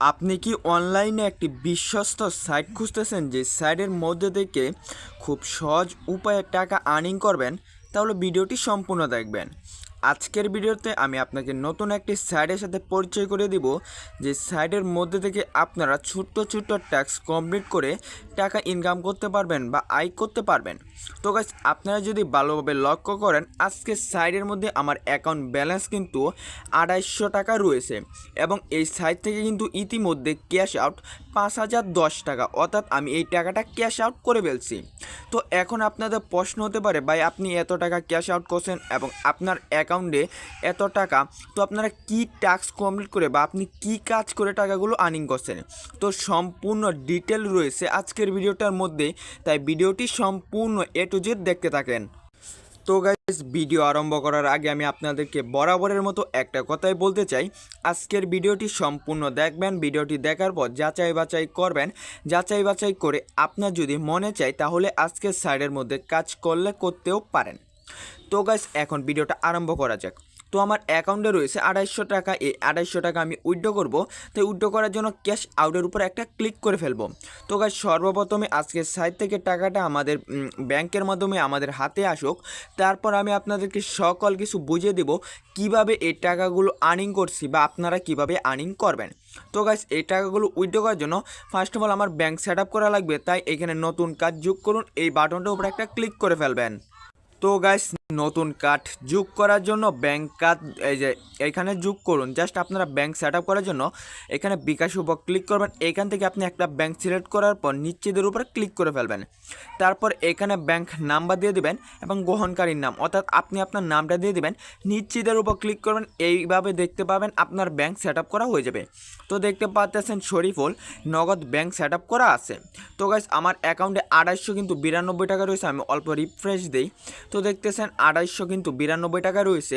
আপনি কি অনলাইনে একটি বিশ্বস্ত সাইট খুঁজতেছেন যে সাইটের মধ্যে থেকে খুব সহজ উপায়ে টাকা আর্নিং করবেন? তাহলে ভিডিওটি সম্পূর্ণ দেখবেন। আজকের ভিডিওতে আমি আপনাকে নতুন একটি সাইটের সাথে পরিচয় করে দিব, যে সাইটের মধ্যে থেকে আপনারা ছোট্ট ছোট্ট ট্যাক্স কমপ্লিট করে টাকা ইনকাম করতে পারবেন বা আয় করতে পারবেন। তো গাইস, আপনারা যদি ভালোভাবে লক্ষ্য করেন, আজকে সাইটের মধ্যে আমার অ্যাকাউন্ট ব্যালেন্স কিন্তু ২৮০০ টাকা রয়েছে এবং এই সাইট থেকে কিন্তু ইতিমধ্যে ক্যাশ আউট ৫০১০ টাকা, অর্থাৎ আমি এই টাকাটা ক্যাশ আউট করে ফেলছি। তো এখন আপনাদের প্রশ্ন হতে পারে, ভাই আপনি এত টাকা ক্যাশ আউট করছেন এবং আপনার অ্যাকাউন্টে এত টাকা, তো আপনারা কি টাস্ক কমপ্লিট করে বা আপনি কি কাজ করে টাকাগুলো আর্নিং করছেন? তো সম্পূর্ণ ডিটেল রয়েছে আজকের ভিডিওটার মধ্যে, তাই ভিডিওটি সম্পূর্ণ এ টু জেড দেখতে থাকেন। তো গাইস, ভিডিও আরম্ভ করার আগে আমি আপনাদেরকে বরাবরের মতো একটা কথাই বলতে চাই, আজকের ভিডিওটি সম্পূর্ণ দেখবেন। ভিডিওটি দেখার পর যাচাই বাছাই করবেন। যাচাই বাছাই করে আপনার যদি মনে চায় তাহলে আজকের সাইডের মধ্যে কাজ করলে করতেও পারেন। তো গাইস, এখন ভিডিওটা আরম্ভ করা যাক। তো আমার অ্যাকাউন্টে রয়েছে ২৮০০ টাকা। এই ২৮০০ টাকা আমি উইথড্র করব। তো উইথড্র করার জন্য ক্যাশ আউটের উপর একটা ক্লিক করে ফেলবো। তো গাইস, সর্বপ্রথমে আজকের সাইট থেকে টাকাটা আমাদের ব্যাংকের মাধ্যমে আমাদের হাতে আসুক, তারপর আমি আপনাদেরকে সকল কিছু বুঝিয়ে দেব কিভাবে এই টাকাগুলো আর্নিং করছি বা আপনারা কিভাবে আর্নিং করবেন। তো গাইস, এই টাকাগুলো উইথড্র করার জন্য ফার্স্ট অফ অল আমার ব্যাংক সেট আপ করা লাগবে। তাই এখানে নতুন কাজ যোগ করুন, এই বাটনটার উপর একটা ক্লিক করে ফেলবেন। তো গাইস, নতুন কার্ড যোগ করার জন্য ব্যাংক কার্ড এই যে এখানে যোগ করুন। জাস্ট আপনারা ব্যাংক সেট আপ করার জন্য এখানে বিকাশের উপর ক্লিক করবেন। এখান থেকে আপনি একটা ব্যাংক সিলেক্ট করার পর নিশ্চিতের উপর ক্লিক করে ফেলবেন। তারপর এখানে ব্যাংক নাম্বার দিয়ে দেবেন এবং গ্রহণকারীর নাম, অর্থাৎ আপনি আপনার নামটা দিয়ে দেবেন। নিশ্চিতের উপর ক্লিক করবেন। এইভাবে দেখতে পাবেন আপনার ব্যাংক সেট আপ করা হয়ে যাবে। তো দেখতে পাচ্ছেন শরীফুল নগদ ব্যাংক সেট আপ করা আছে। তো গাইস, আমার অ্যাকাউন্টে ২৮৯২ টাকা রয়েছে। আমি অল্প রিফ্রেশ দিই, তো দেখতেছেন ২৮৯২ টাকা রয়েছে।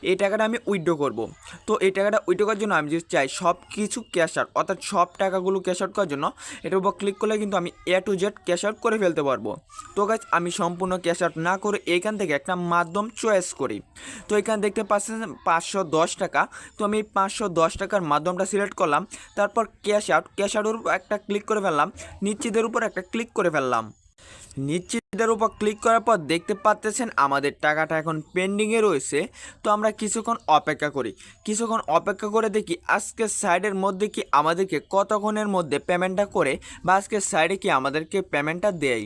এই টাকাটা আমি উইথড্র করব। তো এই টাকাটা উইথড্র করার জন্য আমি যদি চাই সব কিছু ক্যাশ আউট, অর্থাৎ সব টাকাগুলো ক্যাশ আউট করার জন্য এটার উপর ক্লিক করলে কিন্তু আমি এ টু জেড ক্যাশ আউট করে ফেলতে পারবো। তো গাইস, আমি সম্পূর্ণ ক্যাশ আউট না করে এইখান থেকে একটা মাধ্যম চয়েস করি। তো এখানে দেখতে পাচ্ছেন ৫১০ টাকা। তো আমি ৫১০ টাকার মাধ্যমটা সিলেক্ট করলাম। তারপর ক্যাশ আউটের উপর একটা ক্লিক করে ফেললাম। নিশ্চিতের উপর একটা ক্লিক করে ফেললাম। নিশ্চিতের উপর ক্লিক করার পর দেখতে পাচ্ছেন আমাদের টাকাটা এখন পেন্ডিংয়ে রয়েছে। তো আমরা কিছুক্ষণ অপেক্ষা করে দেখি আজকের সাইডের মধ্যে কি আমাদেরকে কতক্ষণের মধ্যে পেমেন্টটা করে বা আজকের সাইডে কি আমাদেরকে পেমেন্টটা দেয়।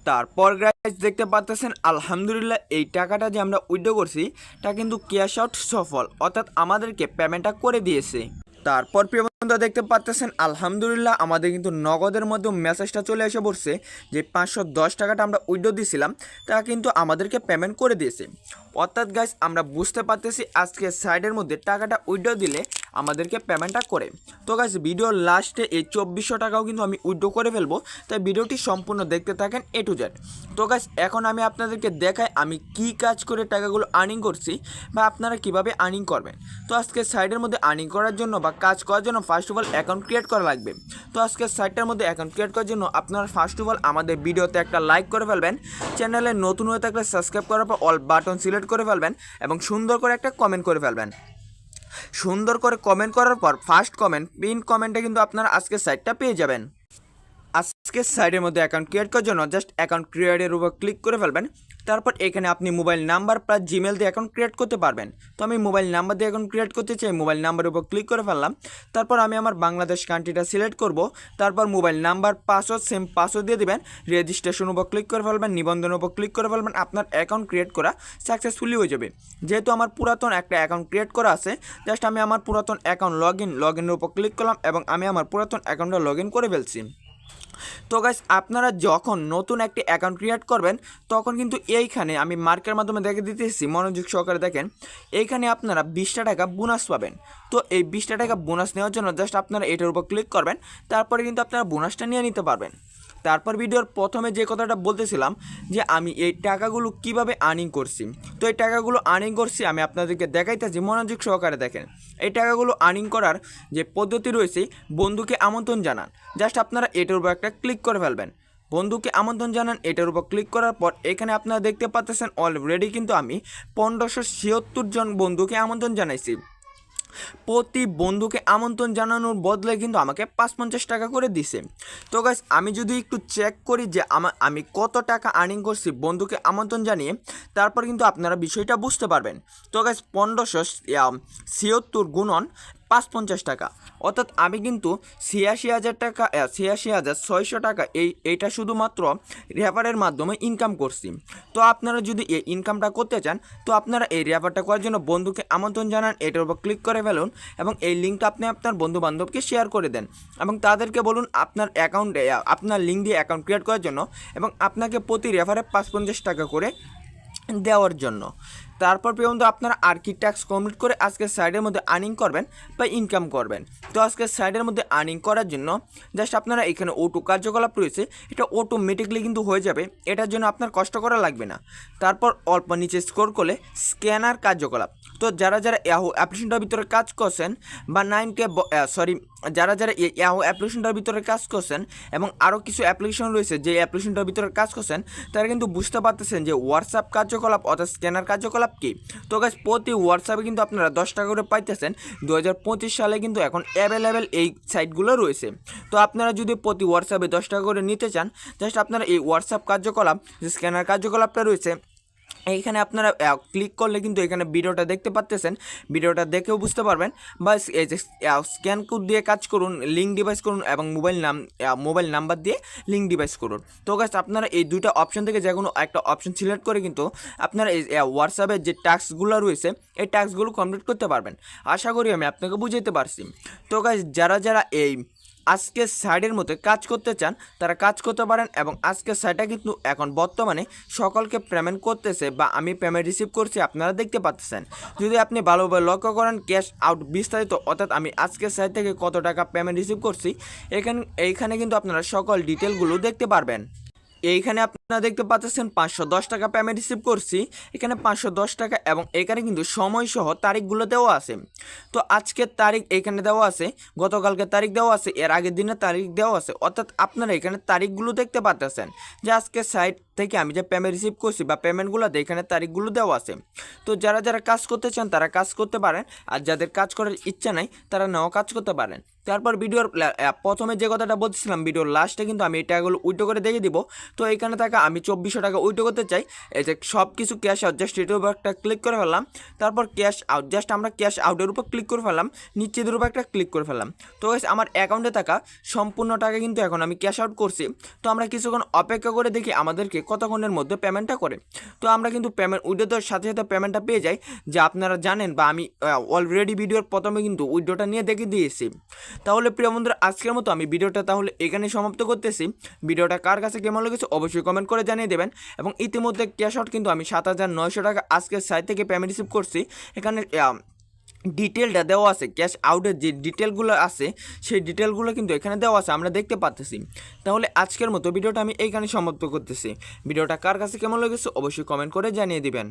তারপর গাইস, দেখতে পাচ্ছেন আলহামদুলিল্লাহ এই টাকাটা যে আমরা উইথড্র করছি তা কিন্তু ক্যাশ আউট সফল, অর্থাৎ আমাদেরকে পেমেন্টটা করে দিয়েছে। তারপর প্রিয় বন্ধুরা, দেখতে পাচ্ছেন আলহামদুলিল্লাহ আমাদের কিন্তু নগদের মধ্যে মেসেজটা চলে এসে পড়ছে যে ৫১০ টাকাটা আমরা উইথড্র দিয়েছিলাম তা কিন্তু আমাদেরকে পেমেন্ট করে দিয়েছে। অর্থাৎ গাইস, আমরা বুঝতে পারতেছি আজকে সাইডের মধ্যে টাকাটা উইথড্র দিলে আমাদেরকে পেমেন্টটা করে। তো গাইস, ভিডিওর লাস্টে এই ২৪০০ টাকাও কিন্তু আমি উইথড্র করে ফেলবো। তাই ভিডিওটি সম্পূর্ণ দেখতে থাকেন এ টু জেড। তো গাইস, এখন আমি আপনাদেরকে দেখাই আমি কি কাজ করে টাকাগুলো আর্নিং করছি বা আপনারা কিভাবে আর্নিং করবেন। তো আজকে সাইডের মধ্যে আর্নিং করার জন্য বা কাজ করার জন্য first of all account create করা লাগবে। তো আজকের সাইটটার মধ্যে অ্যাকাউন্ট ক্রিয়েট করার জন্য আপনারা ফার্স্ট অফ অল আমাদের ভিডিওতে একটা লাইক করে ফেলবেন। চ্যানেলে নতুন হয়ে থাকলে সাবস্ক্রাইব করার পর অল বাটন সিলেক্ট করে ফেলবেন এবং সুন্দর করে একটা কমেন্ট করে ফেলবেন। সুন্দর করে কমেন্ট করার পর ফার্স্ট কমেন্ট পিন কমেন্টে কিন্তু আপনারা আজকের সাইটটা পেয়ে যাবেন। আজকের সাইডের মধ্যে অ্যাকাউন্ট ক্রিয়েট করার জন্য জাস্ট অ্যাকাউন্ট ক্রিয়েটের উপর ক্লিক করে ফেলবেন। তারপর এখানে আপনি মোবাইল নাম্বার প্লাস জিমেল দিয়ে অ্যাকাউন্ট ক্রিয়েট করতে পারবেন। তো আমি মোবাইল নাম্বার দিয়ে অ্যাকাউন্ট ক্রিয়েট করতে চাই, মোবাইল নাম্বারের উপর ক্লিক করে ফেললাম। তারপর আমি আমার বাংলাদেশ কান্ট্রিটা সিলেক্ট করব। তারপর mobile number password same password দিয়ে দেবেন। রেজিস্ট্রেশন উপর ক্লিক করে ফেলবেন, নিবন্ধনের উপর ক্লিক করে ফেলবেন। আপনার অ্যাকাউন্ট ক্রিয়েট করা সাকসেসফুলি হয়ে যাবে। যেহেতু আমার পুরাতন একটা অ্যাকাউন্ট ক্রিয়েট করা আছে, জাস্ট আমি আমার পুরাতন অ্যাকাউন্ট লগ ইনের উপর ক্লিক করলাম এবং আমি আমার পুরাতন অ্যাকাউন্টটা লগ ইন করে ফেলছি। তো গাইস, আপনারা যখন নতুন একটি অ্যাকাউন্ট ক্রিয়েট করবেন তখন কিন্তু এইখানে আমি মার্কের মাধ্যমে দেখে দিতেছি, মনোযোগ সহকারে দেখেন। এইখানে আপনারা ২০টা টাকা বোনাস পাবেন। তো এই ২০টা টাকা বোনাস নেওয়ার জন্য জাস্ট আপনারা এটার উপর ক্লিক করবেন। তারপরে কিন্তু আপনারা বোনাসটা নিয়ে নিতে পারবেন। তারপর ভিডিওর প্রথমে যে কথাটা বলতেছিলাম যে আমি এই টাকাগুলো কিভাবে আর্নিং করছি, তো এই টাকাগুলো আর্নিং করছি আমি আপনাদেরকে দেখাইতেছি, মনোযোগ সহকারে দেখেন। এই টাকাগুলো আর্নিং করার যে পদ্ধতি রয়েছে, বন্ধুকে আমন্ত্রণ জানান। জাস্ট আপনারা এটার উপর একটা ক্লিক করে ফেলবেন। বন্ধুকে আমন্ত্রণ জানান, এটার উপর ক্লিক করার পর এখানে আপনারা দেখতে পাচ্ছেন অলরেডি কিন্তু আমি ১৫৭৬ জন বন্ধুকে আমন্ত্রণ জানাইছি। প্রতি বন্ধুকে আমন্ত্রণ জানানোর বদলে কিন্তু আমাকে ৫৫ টাকা করে দিছে। তো গাইস আমি যদি একটু চেক করি যে আমি কত টাকা আর্নিং করছি বন্ধুকে আমন্ত্রণ জানিয়ে, তারপর কিন্তু আপনারা বিষয়টা বুঝতে পারবেন। তো গাইস ১৫৭৬ গুণন ৫৫ টাকা, অর্থাৎ আমি কিন্তু ৮৬,০০০ টাকা ৮৬,৬০০ টাকা এইটা শুধুমাত্র রেফারের মাধ্যমে ইনকাম করছি। তো আপনারা যদি এই ইনকামটা করতে চান, তো আপনারা এই রেফারটা করার জন্য বন্ধুকে আমন্ত্রণ জানান, এটার উপর ক্লিক করে ফেলুন এবং এই লিঙ্কটা আপনি আপনার বন্ধু বান্ধবকে শেয়ার করে দেন এবং তাদেরকে বলুন আপনার অ্যাকাউন্টে আপনার লিঙ্ক দিয়ে অ্যাকাউন্ট ক্রিয়েট করার জন্য এবং আপনাকে প্রতি রেফারে ৫৫ টাকা করে দেওয়ার জন্য। তারপর পর্যন্ত আপনারা আর কি ট্যাক্স কমপ্লিট করে আজকের সাইডের মধ্যে আর্নিং করবেন বা ইনকাম করবেন। তো আজকের সাইডের মধ্যে আর্নিং করার জন্য জাস্ট আপনারা এখানে অটো কার্যকলাপ রয়েছে, এটা অটোমেটিকলি কিন্তু হয়ে যাবে, এটার জন্য আপনার কষ্ট করা লাগবে না। তারপর অল্প নিচে স্ক্রল করলে স্ক্যানার কার্যকলাপ, তো যারা ইয়াহু অ্যাপ্লিকেশনটার ভিতরে কাজ করছেন বা যারা ইয়াহু অ্যাপ্লিকেশনটার ভিতরে কাজ করছেন এবং আরও কিছু অ্যাপ্লিকেশন রয়েছে যে অ্যাপ্লিকেশনটার ভিতরে কাজ করছেন, তারা কিন্তু বুঝতে পারতেছেন যে হোয়াটসঅ্যাপ কার্যকলাপ অর্থাৎ স্ক্যানার কার্যকলাপ কি। তো গাইস প্রতি হোয়াটসঅ্যাপে কিন্তু আপনারা ১০ টাকা করে পাইতেছেন। ২০২৫ সালে কিন্তু এখন অ্যাভেলেবেল এই সাইটগুলো রয়েছে। তো আপনারা যদি প্রতি হোয়াটসঅ্যাপে ১০ টাকা করে নিতে চান, জাস্ট আপনারা এই হোয়াটসঅ্যাপ কার্যকলাপ যে স্ক্যানার কার্যকলাপটা রয়েছে এইখানে আপনারা ক্লিক করলে কিন্তু এখানে ভিডিওটা দেখতে পাচ্ছেন, ভিডিওটা দেখেও বুঝতে পারবেন। বা এই যে স্ক্যান কোড দিয়ে কাজ করুন, লিঙ্ক ডিভাইস করুন এবং মোবাইল নাম্বার দিয়ে লিঙ্ক ডিভাইস করুন। তো গাইস আপনারা এই দুইটা অপশন থেকে যে কোনো একটা অপশন সিলেক্ট করে কিন্তু আপনারা এই হোয়াটসঅ্যাপের যে টাস্কগুলো রয়েছে এই টাস্কগুলো কমপ্লিট করতে পারবেন। আশা করি আমি আপনাকে বুঝাইতে পারছি। তো গাইস যারা এই আজকের সাইডের মধ্যে কাজ করতে চান তারা কাজ করতে পারেন এবং আজকের সাইটটা কিন্তু এখন বর্তমানে সকলকে পেমেন্ট করতেছে বা আমি পেমেন্ট রিসিভ করছি, আপনারা দেখতে পাচ্ছেন। যদি আপনি ভালোভাবে লক্ষ্য করেন ক্যাশ আউট বিস্তারিত, অর্থাৎ আমি আজকের সাইট থেকে কত টাকা পেমেন্ট রিসিভ করছি এইখানে কিন্তু আপনারা সকল ডিটেলগুলো দেখতে পারবেন। এইখানে আপনারা দেখতে পাচ্ছেন ৫১০ টাকা পেমেন্ট রিসিভ করছি, এখানে ৫১০ টাকা এবং এখানে কিন্তু সময় সহ তারিখগুলো দেওয়া আছে। তো আজকের তারিখ এখানে দেওয়া আছে, গতকালকের তারিখ দেওয়া আছে, এর আগের দিনের তারিখ দেওয়া আছে, অর্থাৎ আপনারা এখানে তারিখগুলো দেখতে পাচ্ছেন যে আজকের সাইট থেকে আমি যে পেমেন্ট রিসিভ করছি বা পেমেন্টগুলোতে এখানে তারিখগুলো দেওয়া আছে। তো যারা কাজ করতে চান তারা কাজ করতে পারেন, আর যাদের কাজ করার ইচ্ছা নাই তারা নাও কাজ করতে পারেন। তারপর ভিডিওর প্রথমে যে কথাটা বলছিলাম ভিডিওর লাস্টে কিন্তু আমি এই টাকাগুলো উইথড্র করে দেখে দিব। তো এইখানে টাকা আমি ২৪০০ টাকা উইথড্র করতে চাই, এই যে সব কিছু ক্যাশ আউট, জাস্ট এটার উপর একটা ক্লিক করে ফেললাম। তারপর ক্যাশ আউট, জাস্ট আমরা ক্যাশ আউটের উপর ক্লিক করে ফেললাম, নিচের উপর একটা ক্লিক করে ফেললাম। তো আমার অ্যাকাউন্টে টাকা সম্পূর্ণ টাকা কিন্তু এখন আমি ক্যাশ আউট করছি। তো আমরা কিছুক্ষণ অপেক্ষা করে দেখি আমাদেরকে কতক্ষণের মধ্যে পেমেন্টটা করে। তো আমরা কিন্তু পেমেন্ট উইথড্রোর সাথে সাথে পেমেন্টটা পেয়ে যাই, যে আপনারা জানেন বা আমি অলরেডি ভিডিওর প্রথমে কিন্তু উইথড্রোটা নিয়ে দেখে দিয়েছি। তাহলে প্রিয় বন্ধুরা আজকের মতো আমি ভিডিওটা তাহলে এখানে সমাপ্ত করতেছি। ভিডিওটা কার কাছে কেমন লেগেছে অবশ্যই কমেন্ট করে জানিয়ে দেবেন। এবং ইতিমধ্যে ক্যাশ আউট কিন্তু আমি ৭৯০০ টাকা আজকের সাইট থেকে পেমেন্ট রিসিভ করছি। এখানে ডিটেলটা দেওয়া আছে, ক্যাশ আউটের যে ডিটেলগুলো আছে সেই ডিটেলগুলো কিন্তু এখানে দেওয়া আছে, আমরা দেখতে পাচ্ছি। তাহলে আজকের মতো ভিডিওটা আমি এইখানে সমাপ্ত করতেছি। ভিডিওটা কার কাছে কেমন লেগেছে অবশ্যই কমেন্ট করে জানিয়ে দিবেন।